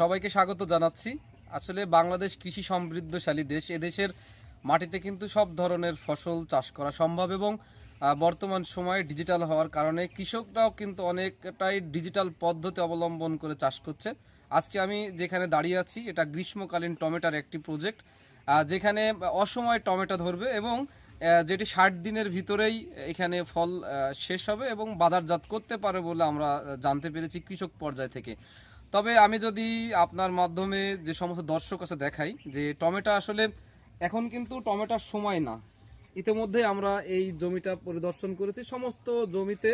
সবাইকে স্বাগত জানাচ্ছি। আসলে বাংলাদেশ কৃষি সমৃদ্ধশালী দেশ। এদেশের মাটিতে কিন্তু সব ধরনের ফসল চাষ করা সম্ভব এবং বর্তমান সময়ে ডিজিটাল হওয়ার কারণে কৃষকরাও কিন্তু অনেকটাই ডিজিটাল পদ্ধতি অবলম্বন করে চাষ করছে। আজকে আমি যেখানে দাঁড়িয়ে আছি এটা গ্রীষ্মকালীন টমেটোর একটি প্রজেক্ট, যেখানে অসময়ে টমেটো ধরবে এবং যেটি 60 দিনের ভিতরেই এখানে ফল শেষ হবে এবং বাজারজাত করতে পারে বলে আমরা জানতে পেরেছি কৃষক পর্যায় থেকে। তবে আমি যদি আপনার মাধ্যমে যে সমস্ত দর্শক আছে দেখাই যে টমেটো আসলে এখন কিন্তু টমেটোর সময় না। ইতিমধ্যে আমরা এই জমিটা পরিদর্শন করেছি। সমস্ত জমিতে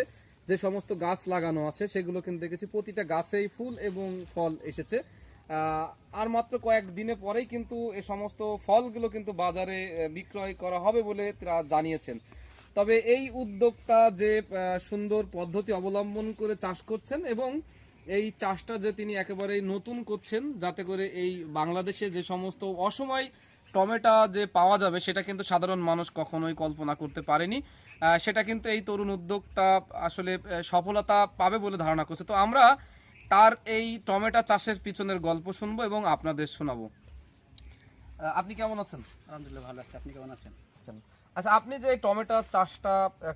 যে সমস্ত গাছ লাগানো আছে সেগুলো কিন্তু দেখেছি প্রতিটা গাছেই ফুল এবং ফল এসেছে। আর মাত্র কয়েক দিনে পরেই কিন্তু এই সমস্ত ফলগুলো কিন্তু বাজারে বিক্রয় করা হবে বলে তারা জানিয়েছেন। তবে এই উদ্যোক্তা যে সুন্দর পদ্ধতি অবলম্বন করে চাষ করছেন এবং এই চাষটা যে তিনি একেবারেই নতুন করছেন, যাতে করে এই বাংলাদেশে যে সমস্ত অসময় টমেটো যে পাওয়া যাবে সেটা কিন্তু সাধারণ মানুষ কখনোই কল্পনা করতে পারেনি। সেটা কিন্তু এই তরুণ উদ্যোক্তা আসলে সফলতা পাবে বলে ধারণা করছে। তো আমরা তার এই টমেটো চাষের পিছনের গল্প শুনবো এবং আপনাদের শোনাবো। আপনি কেমন আছেন? আলহামদুলিল্লাহ ভালো আছে। আপনি কেমন আছেন? আচ্ছা, আপনি যে টমেটো চাষটা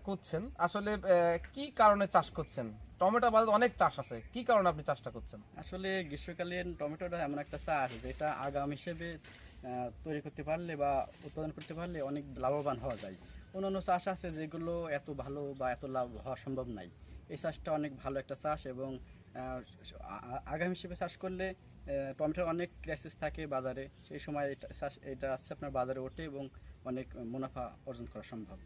করছেন আসলে কি কারণে চাষ করছেন? টমেটো বাদে অনেক চাষ আছে, কি কারণে আপনি চাষটা করছেন? আসলে গ্রীষ্মকালীন টমেটোটা এমন একটা চাষ যেটা আগাম হিসেবে তৈরি করতে পারলে বা উৎপাদন করতে পারলে অনেক লাভবান হওয়া যায়। অন্যান্য চাষ আছে যেগুলো এত ভালো বা এত লাভ হওয়া সম্ভব নাই। এই চাষটা অনেক ভালো একটা চাষ এবং আগাম হিসেবে চাষ করলে টমেটোর অনেক ক্রাইসিস থাকে বাজারে। সেই সময় এটা আসছে আপনার বাজারে ওঠে এবং অনেক মুনাফা অর্জন করা সম্ভব।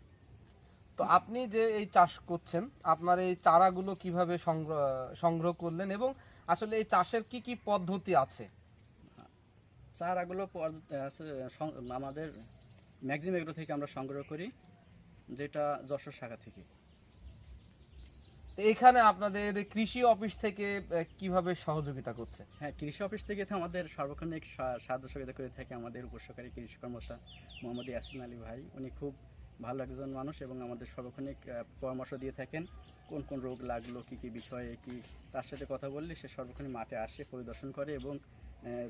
তো আপনি যে এই চাষ করছেন, আপনার এই চারাগুলো কিভাবে সংগ্রহ করলেন এবং আসলে এই চাষের কি কি পদ্ধতি আছে? চারাগুলো আমাদের ম্যাক্সিমাম এগুলো থেকে আমরা সংগ্রহ করি, যেটা যশোর শাখা থেকে। তো এখানে আপনাদের কৃষি অফিস থেকে কিভাবে সহযোগিতা করছে? হ্যাঁ, কৃষি অফিস থেকে তো আমাদের সার্বক্ষণিক সাহায্য সহযোগিতা করে থাকে আমাদের উপসহকারী কৃষি কর্মকর্তা মোহাম্মদ ইয়াসিন আলী ভাই। উনি খুব ভালো একজন মানুষ এবং আমাদের সার্বক্ষণিক পরামর্শ দিয়ে থাকেন কোন কোন রোগ লাগলো, কী কী বিষয়ে কি। তার সাথে কথা বললে সে সর্বক্ষণিক মাঠে আসে, পরিদর্শন করে এবং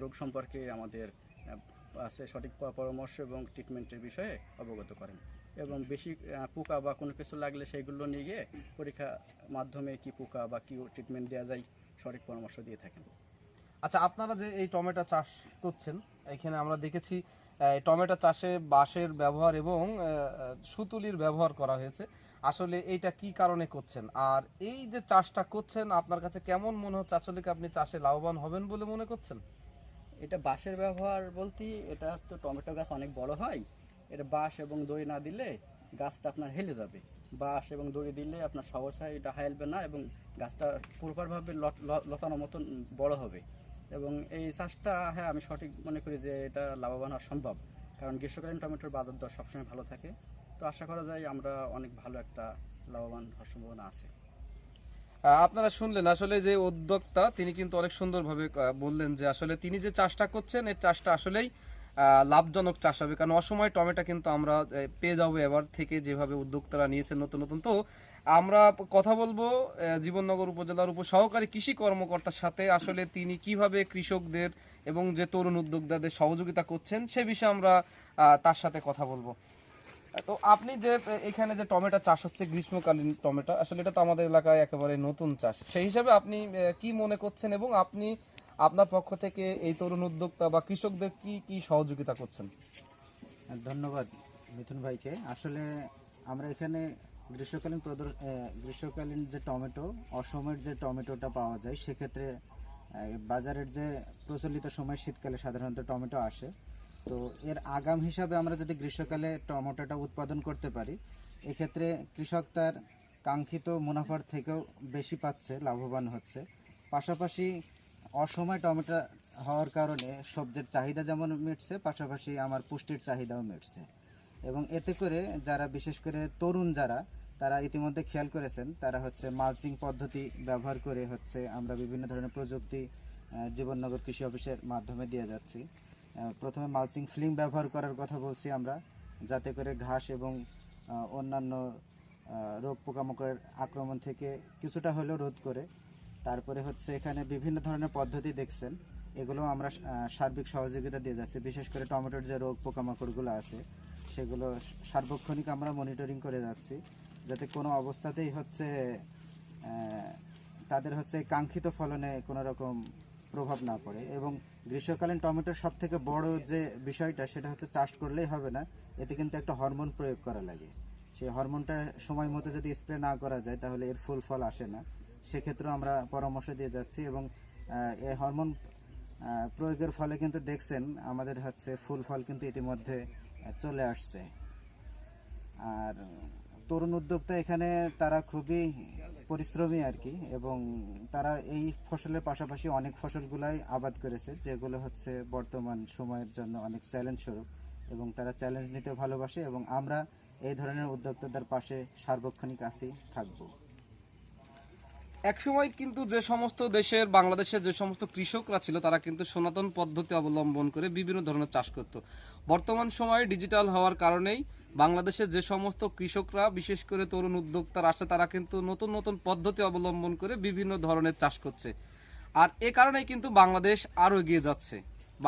রোগ সম্পর্কে আমাদের আছে সঠিক পরামর্শ এবং ট্রিটমেন্টের বিষয়ে অবগত করেন। এবং বেশি পোকা বা কোনো কিছু লাগলে সেইগুলো নিয়ে গিয়ে পরীক্ষা মাধ্যমে কি পোকা বা কি ট্রিটমেন্ট দেওয়া যায় সঠিক পরামর্শ দিয়ে থাকেন। আচ্ছা, আপনারা যে এই টমেটো চাষ করছেন, এখানে আমরা দেখেছি টমেটো চাষে বাঁশের ব্যবহার এবং সুতুলির ব্যবহার করা হয়েছে। আসলে এইটা কি কারণে করছেন? আর এই যে চাষটা করছেন আপনার কাছে কেমন মনে হচ্ছে? আসলে কি আপনি চাষে লাভবান হবেন বলে মনে করছেন? এটা বাঁশের ব্যবহার বলতে, এটা তো টমেটো গাছ অনেক বড় হয়। এটা বাঁশ এবং দড়ি না দিলে গাছটা আপনার হেলে যাবে। বাঁশ এবং দড়ি দিলে আপনার সহসায় এটা হেলবে না এবং গাছটা পুরোপুরিভাবে লতানোর মতন বড় হবে। এবং এই চাষটা, হ্যাঁ, আমি সঠিক মনে করি যে এটা লাভবান হওয়া সম্ভব, কারণ গ্রীষ্মকালীন টমেটোর বাজার দর সবসময় ভালো থাকে। তো আশা করা যায় আমরা অনেক ভালো একটা লাভবান হওয়ার সম্ভাবনা আছে। আপনারা শুনলেন আসলে যে উদ্যোক্তা তিনি কিন্তু অনেক সুন্দরভাবে বললেন যে আসলে তিনি যে চাষটা করছেন এই চাষটা আসলেই লাভজনক চাষ হবে, কারণ অসময় টমেটো কিন্তু আমরা পেয়ে যাবো এবার থেকে, যেভাবে উদ্যোক্তারা নিয়েছেন নতুন নতুন। তো আমরা কথা বলবো জীবননগর উপজেলার উপসহকারী কৃষি কর্মকর্তার সাথে, আসলে তিনি কিভাবে কৃষকদের এবং যে তরুণ উদ্যোক্তাদের সহযোগিতা করছেন সে বিষয়ে আমরা তার সাথে কথা বলবো। তো আপনি যে এখানে যে টমেটো চাষ হচ্ছে গ্রীষ্মকালীন টমেটো, আসলে এটা তো আমাদের এলাকায় একেবারে নতুন চাষ, সেই হিসাবে আপনি কি মনে করছেন এবং আপনি আপনার পক্ষ থেকে এই তরুণ উদ্যোক্তা বা কৃষকদের কি কি সহযোগিতা করছেন? ধন্যবাদ মিথুন ভাইকে। আসলে আমরা এখানে গ্রীষ্মকালীন যে টমেটো, অসময়ের যে টমেটোটা পাওয়া যায়, সেক্ষেত্রে বাজারের যে প্রচলিত সময় শীতকালে সাধারণত টমেটো আসে, তো এর আগাম হিসাবে আমরা যদি গ্রীষ্মকালে টমেটোটা উৎপাদন করতে পারি, এক্ষেত্রে কৃষক তার কাঙ্ক্ষিত মুনাফার থেকেও বেশি পাচ্ছে, লাভবান হচ্ছে। পাশাপাশি অসময় টমেটো হওয়ার কারণে সবজির চাহিদা যেমন মিটছে, পাশাপাশি আমার পুষ্টির চাহিদাও মিটছে। এবং এতে করে যারা, বিশেষ করে তরুণ যারা, তারা ইতিমধ্যে খেয়াল করেছেন, তারা হচ্ছে মালচিং পদ্ধতি ব্যবহার করে হচ্ছে আমরা বিভিন্ন ধরনের প্রযুক্তি জীবননগর কৃষি অফিসের মাধ্যমে দিয়ে যাচ্ছি। প্রথমে মালচিং ফিল্ম ব্যবহার করার কথা বলছি আমরা, যাতে করে ঘাস এবং অন্যান্য রোগ পোকামাকড়ের আক্রমণ থেকে কিছুটা হলেও রোধ করে। তারপরে হচ্ছে এখানে বিভিন্ন ধরনের পদ্ধতি দেখছেন, এগুলো আমরা সার্বিক সহযোগিতা দিয়ে যাচ্ছি। বিশেষ করে টমেটোর যে রোগ পোকামাকড়গুলো আছে সেগুলো সার্বক্ষণিক আমরা মনিটরিং করে যাচ্ছি, যাতে কোনো অবস্থাতেই হচ্ছে তাদের হচ্ছে কাঙ্ক্ষিত ফলনে কোনো রকম প্রভাব না পড়ে। এবং গ্রীষ্মকালীন টমেটোর সব থেকে বড় যে বিষয়টা সেটা হচ্ছে চাষ করলেই হবে না, এতে কিন্তু একটা হরমোন প্রয়োগ করা লাগে। সেই হরমোনটা সময় মতো যদি স্প্রে না করা যায় তাহলে এর ফুল ফল আসে না। সেক্ষেত্রেও আমরা পরামর্শ দিয়ে যাচ্ছি এবং এই হরমোন প্রয়োগের ফলে কিন্তু দেখছেন আমাদের হচ্ছে ফুল ফল কিন্তু ইতিমধ্যে চলে আসছে। আর তরুণ উদ্যোক্তা এখানে তারা খুবই পরিশ্রমী আর কি, এবং তারা এই ফসলের পাশাপাশি অনেক ফসলগুলাই আবাদ করেছে যেগুলো হচ্ছে বর্তমান সময়ের জন্য অনেক চ্যালেঞ্জ স্বরূপ, এবং তারা চ্যালেঞ্জ নিতে ভালোবাসে এবং আমরা এই ধরনের উদ্যোক্তাদের পাশে সার্বক্ষণিক আছি, থাকবো। একসময় কিন্তু যে সমস্ত দেশের বাংলাদেশের যে সমস্ত কৃষকরা ছিল তারা কিন্তু সনাতন পদ্ধতি অবলম্বন করে বিভিন্ন ধরনের চাষ করত। বর্তমান সময়ে ডিজিটাল হওয়ার কারণেই বাংলাদেশের যে সমস্ত কৃষকরা বিশেষ করে তরুণ উদ্যোক্তারা আছে তারা কিন্তু নতুন নতুন পদ্ধতি অবলম্বন করে বিভিন্ন ধরনের চাষ করছে। আর এ কারণেই কিন্তু বাংলাদেশ আরো এগিয়ে যাচ্ছে,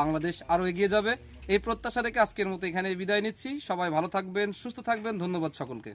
বাংলাদেশ আরো এগিয়ে যাবে এই প্রত্যাশা রেখে আজকের মতো এখানে বিদায় নিচ্ছি। সবাই ভালো থাকবেন, সুস্থ থাকবেন, ধন্যবাদ সকলকে।